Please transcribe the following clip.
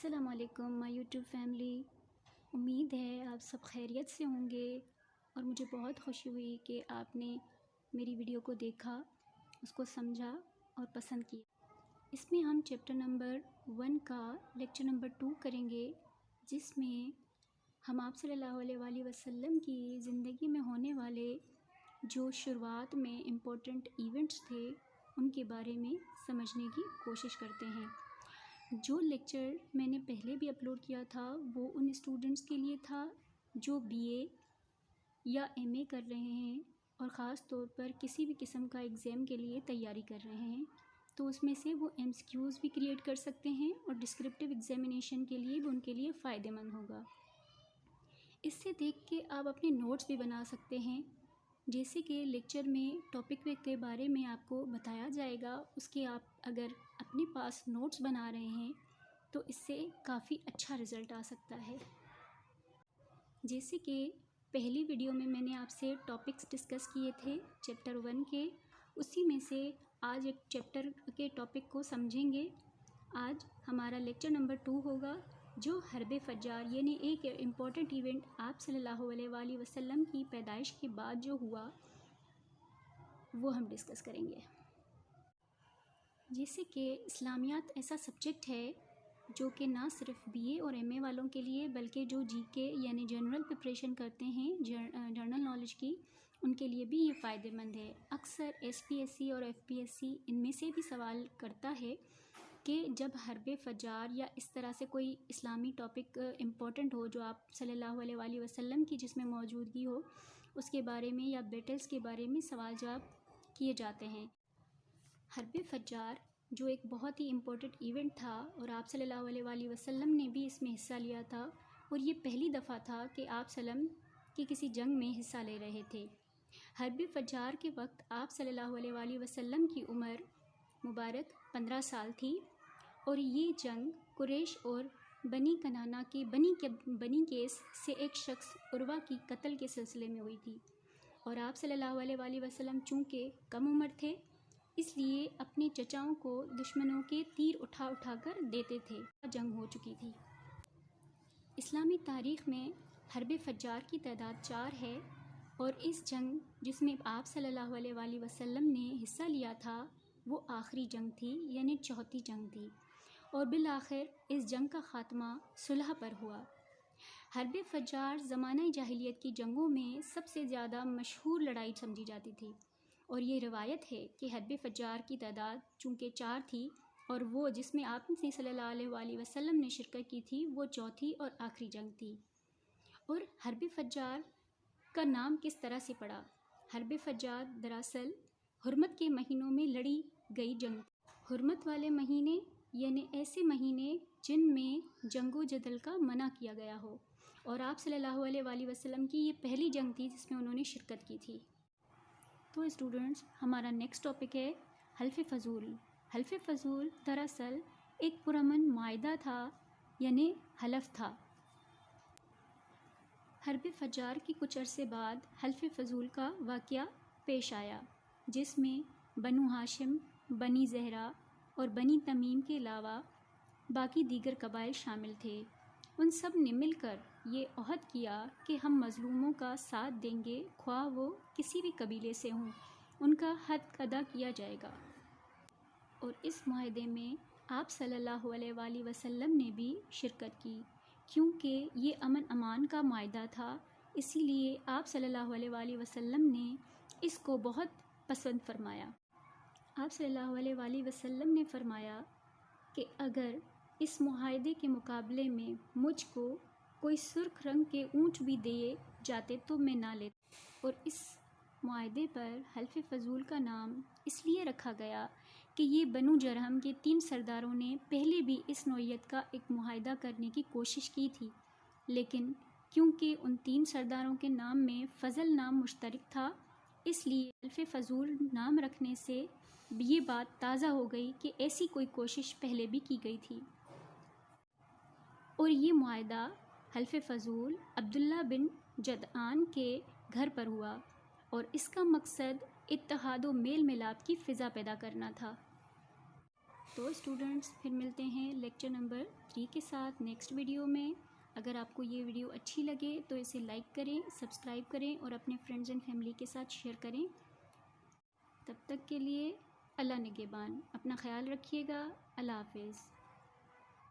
السلام علیکم مائی YouTube family. امید ہے آپ سب خیریت سے ہوں گے اور مجھے بہت خوشی ہوئی کہ آپ نے میری ویڈیو کو دیکھا، اس کو سمجھا اور پسند کیا. اس میں ہم چیپٹر نمبر 1 کا لیکچر نمبر 2 کریں گے، جس میں ہم آپ صلی اللہ علیہ وآلہ وسلم کی زندگی میں ہونے والے جو شروعات میں امپورٹنٹ ایونٹس تھے ان کے بارے میں سمجھنے کی کوشش کرتے ہیں. جو لیکچر میں نے پہلے بھی اپلوڈ کیا تھا وہ ان اسٹوڈنٹس کے لیے تھا جو بی اے یا ایم اے کر رہے ہیں اور خاص طور پر کسی بھی قسم کا ایگزام کے لیے تیاری کر رہے ہیں، تو اس میں سے وہ ایم سی کیوز بھی کریٹ کر سکتے ہیں اور ڈسکرپٹیو ایگزامینیشن کے لیے بھی ان کے لیے فائدہ مند ہوگا. اس سے دیکھ کے آپ اپنے نوٹس بھی بنا سکتے ہیں. جیسے کہ لیکچر میں ٹاپک کے بارے میں آپ کو بتایا جائے گا، اس کے آپ اگر اپنے پاس نوٹس بنا رہے ہیں تو اس سے کافی اچھا رزلٹ آ سکتا ہے. جیسے کہ پہلی ویڈیو میں میں نے آپ سے ٹاپکس ڈسکس کیے تھے چیپٹر 1 کے، اسی میں سے آج ایک چیپٹر کے ٹاپک کو سمجھیں گے. آج ہمارا لیکچر نمبر 2 ہوگا جو حرب فجار، یعنی ایک امپورٹنٹ ایونٹ آپ صلی اللہ علیہ وآلہ وسلم کی پیدائش کے بعد جو ہوا وہ ہم ڈسکس کریں گے. جیسے کہ اسلامیات ایسا سبجیکٹ ہے جو کہ نہ صرف بی اے اور ایم اے والوں کے لیے بلکہ جو جی کے یعنی جنرل پریپریشن کرتے ہیں جنرل نالج کی، ان کے لیے بھی یہ فائدہ مند ہے. اکثر ایس پی ایس سی اور ایف پی ایس سی ان میں سے بھی سوال کرتا ہے کہ جب حرب فجار یا اس طرح سے کوئی اسلامی ٹاپک امپورٹنٹ ہو جو آپ صلی اللہ علیہ وآلہ وسلم کی جس میں موجودگی ہو، اس کے بارے میں یا بیٹلز کے بارے میں سوال جواب کیے جاتے ہیں. حرب فجار جو ایک بہت ہی امپورٹنٹ ایونٹ تھا اور آپ صلی اللہ علیہ وآلہ وسلم نے بھی اس میں حصہ لیا تھا، اور یہ پہلی دفعہ تھا کہ آپ سلم کی کسی جنگ میں حصہ لے رہے تھے. حرب فجار کے وقت آپ صلی اللہ علیہ وآلہ وسلم کی عمر مبارک 15 سال تھی، اور یہ جنگ قریش اور بنی کنانہ کے بنی کیس سے ایک شخص عروہ کی قتل کے سلسلے میں ہوئی تھی. اور آپ صلی اللہ علیہ وآلہ وسلم چونکہ کم عمر تھے، اس لیے اپنے چچاؤں کو دشمنوں کے تیر اٹھا کر دیتے تھے. جنگ ہو چکی تھی. اسلامی تاریخ میں حرب فجار کی تعداد 4 ہے، اور اس جنگ جس میں آپ صلی اللہ علیہ وآلہ وسلم نے حصہ لیا تھا وہ آخری جنگ تھی، یعنی چوتھی جنگ تھی، اور بالآخر اس جنگ کا خاتمہ صلح پر ہوا. حرب فجار زمانہ جاہلیت کی جنگوں میں سب سے زیادہ مشہور لڑائی سمجھی جاتی تھی، اور یہ روایت ہے کہ حرب فجار کی تعداد چونکہ 4 تھی اور وہ جس میں آپ نے صلی اللہ علیہ وآلہ وسلم نے شرکت کی تھی وہ چوتھی اور آخری جنگ تھی. اور حرب فجار کا نام کس طرح سے پڑا؟ حرب فجار دراصل حرمت کے مہینوں میں لڑی گئی جنگ. حرمت والے مہینے یعنی ایسے مہینے جن میں جنگ و جدل کا منع کیا گیا ہو، اور آپ صلی اللہ علیہ وآلہ وسلم کی یہ پہلی جنگ تھی جس میں انہوں نے شرکت کی تھی. تو اسٹوڈنٹس، ہمارا نیکسٹ ٹاپک ہے حلف فضول. حلف فضول دراصل ایک پرامن معاہدہ تھا، یعنی حلف تھا. حرب فجار کی کچھ عرصے بعد حلف فضول کا واقعہ پیش آیا، جس میں بنو ہاشم، بنی زہرہ اور بنی تمیم کے علاوہ باقی دیگر قبائل شامل تھے. ان سب نے مل کر یہ عہد کیا کہ ہم مظلوموں کا ساتھ دیں گے، خواہ وہ کسی بھی قبیلے سے ہوں، ان کا حق ادا کیا جائے گا. اور اس معاہدے میں آپ صلی اللہ علیہ وآلہ وسلم نے بھی شرکت کی. کیونکہ یہ امن امان کا معاہدہ تھا، اسی لیے آپ صلی اللہ علیہ وآلہ وسلم نے اس کو بہت پسند فرمایا. آپ صلی اللہ علیہ وآلہ وسلم نے فرمایا کہ اگر اس معاہدے کے مقابلے میں مجھ کو کوئی سرخ رنگ کے اونٹ بھی دیے جاتے تو میں نہ لیتا. اور اس معاہدے پر حلف فضول کا نام اس لیے رکھا گیا کہ یہ بنو جرہم کے 3 سرداروں نے پہلے بھی اس نوعیت کا ایک معاہدہ کرنے کی کوشش کی تھی، لیکن کیونکہ ان 3 سرداروں کے نام میں فضل نام مشترک تھا، اس لیے حلف فضول نام رکھنے سے یہ بات تازہ ہو گئی کہ ایسی کوئی کوشش پہلے بھی کی گئی تھی. اور یہ معاہدہ حلف فضول عبداللہ بن جدعان کے گھر پر ہوا، اور اس کا مقصد اتحاد و میل ملاپ کی فضا پیدا کرنا تھا. تو اسٹوڈنٹس پھر ملتے ہیں لیکچر نمبر 3 کے ساتھ نیکسٹ ویڈیو میں. اگر آپ کو یہ ویڈیو اچھی لگے تو اسے لائک کریں، سبسکرائب کریں اور اپنے فرینڈز اینڈ فیملی کے ساتھ شیئر کریں. تب تک کے لیے اللہ نگہبان. اپنا خیال رکھیے گا. اللہ حافظ.